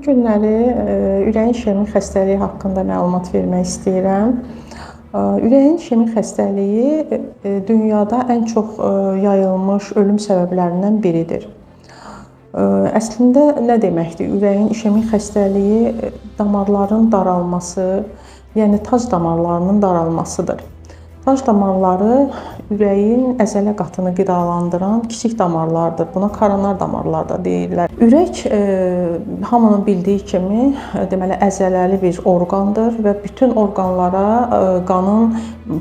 günləri ürəyin işemik xəstəliyi haqqında məlumat vermək istəyirəm. Ürəyin işemik xəstəliyi dünyada ən çox yayılmış ölüm səbəblərindən biridir. Əslində nə deməkdir? Ürəyin işemik xəstəliyi damarların daralması, yəni tac damarlarının daralmasıdır. Tac damarları ürəyin əzələ qatını qidalandıran kiçik damarlardır. Buna koronar damarlar da deyirlər. Ürək hamının bildiyi kimi, deməli əzələli bir orqandır və bütün orqanlara qanın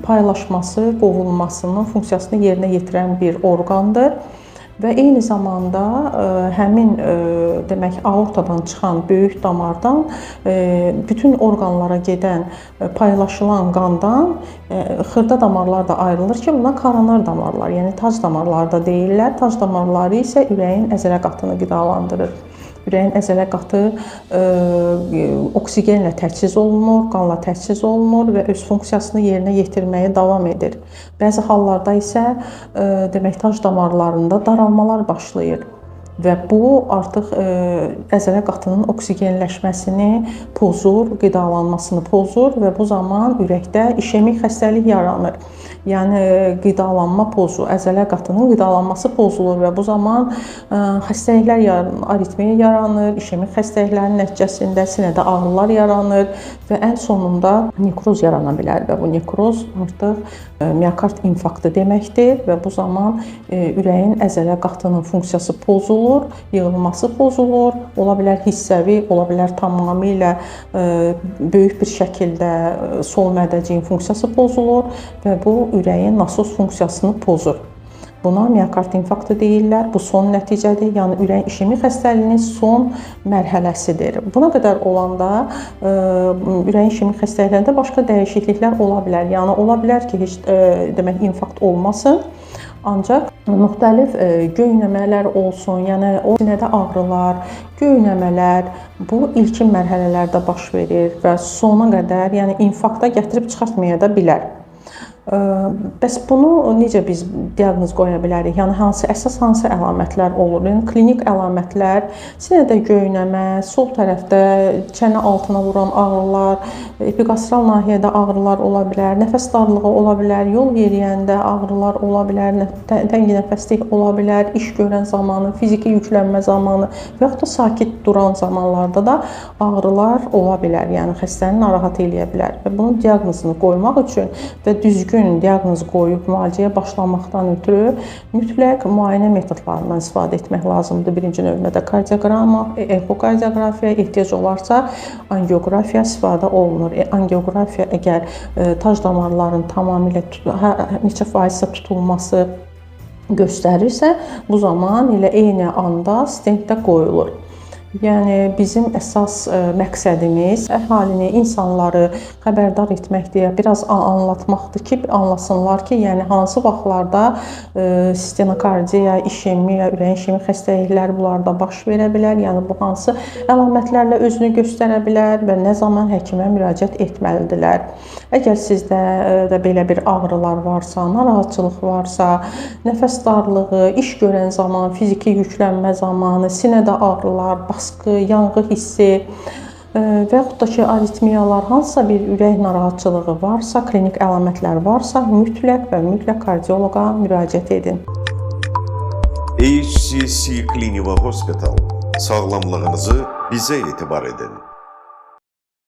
paylaşması, qovulmasının funksiyasını yerinə yetirən bir orqandır. Və eyni zamanda həmin demək aortadan çıxan böyük damardan bütün orqanlara gedən paylaşılan qandan xırda damarlar da ayrılır ki, buna koronar damarlar, yəni tac damarları da deyirlər. Tac damarları isə ürəyin əzələ qatını qidalandırır. Ürəyin əzələ qatı oksigenlə təchiz olunur, qanla təchiz olunur və öz funksiyasını yerinə yetirməyə davam edir. Bəzi hallarda isə demək tac damarlarında daralmalar başlayır və bu artıq əzələ qatının oksigenləşməsini pozur, qidalanmasını pozur və bu zaman ürəkdə işemik xəstəlik yaranır. Yəni qidalanma pozu, əzələ qatının qidalanması pozulur və bu zaman xəstəliklər yaranır, aritmiya yaranır, işemik xəstəliklərin nəticəsində sinədə ağrılar yaranır və ən sonunda nekroz yarana bilər və bu nekroz artıq miokard infarktı deməkdir və bu zaman ürəyin əzələ qatının funksiyası pozulur, yığılması pozulur, ola bilər hissəvi, ola bilər tamamilə böyük bir şəkildə sol mədəciyin funksiyası pozulur və bu ürəyin nasos funksiyasını pozur. Buna miokard infarktı deyirlər. Bu son nəticədir. Yəni ürəyin işemik xəstəliyinin son mərhələsidir. Buna qədər olanda ürəyin işemik xəstəliklərində başqa dəyişikliklər ola bilər. Yəni ola bilər ki, heç demək infarkt olmasın. Ancaq müxtəlif göynəmələr olsun, yəni o sinədə ağrılar, göynəmələr bu ilkin mərhələlərdə baş verir və sona qədər, yəni infarkta gətirib çıxartmaya da bilər. Bəs bunu necə biz diaqnoz qoya bilərik? Yəni əsas hansı əlamətlər olur? Yəni klinik əlamətlər sinədə göynəmə, sol tərəfdə çənə altına vuran ağrılar, epiqastral nahiyədə ağrılar ola bilər, nəfəs darlığı ola bilər, yol yeriyəndə ağrılar ola bilər, tənginəfəslik ola bilər, iş görən zamanı, fiziki yüklənmə zamanı və yaxud da sakit duran zamanlarda da ağrılar ola bilər. Yəni xəstəni narahat eləyə bilər və bunun diaqnozunu qoymaq üçün və düzgün diaqnoz qoyub müalicəyə başlamaqdan ötürü mütləq müayinə metodlarından istifadə etmək lazımdır. Birinci növbədə kardioqramma, ekokardioqrafiya, ehtiyac olarsa angioqrafiya istifadə olunur. Angioqrafiya əgər tac damarların tamamilə neçə faizsə tutulması göstərirsə, bu zaman elə eyni anda stent də qoyulur. Yəni bizim əsas məqsədimiz əhalini, insanları xəbərdar etməkdir, biraz anlatmaqdır ki, anlasınlar ki, yəni hansı vaxtlarda stenokardiya, işemiya, ürəyin işemik xəstəlikləri bunlarda baş verə bilər. Yəni bu hansı əlamətlərlə özünü göstərə bilər və nə zaman həkimə müraciət etməlidirlər. Əgər sizdə də belə bir ağrılar varsa, narahatçılıq varsa, nəfəs darlığı, iş görən zaman, fiziki yüklənmə zamanı, sinədə ağrılar, baskı, yanğı hissi və yaxud da ki, aritmiyalar, hansısa bir ürək narahatçılığı varsa, klinik əlamətlər varsa, mütləq və mütləq kardioloqa müraciət edin. HCC Clinical Hospital. Sağlamlığınızı bizə etibar edin.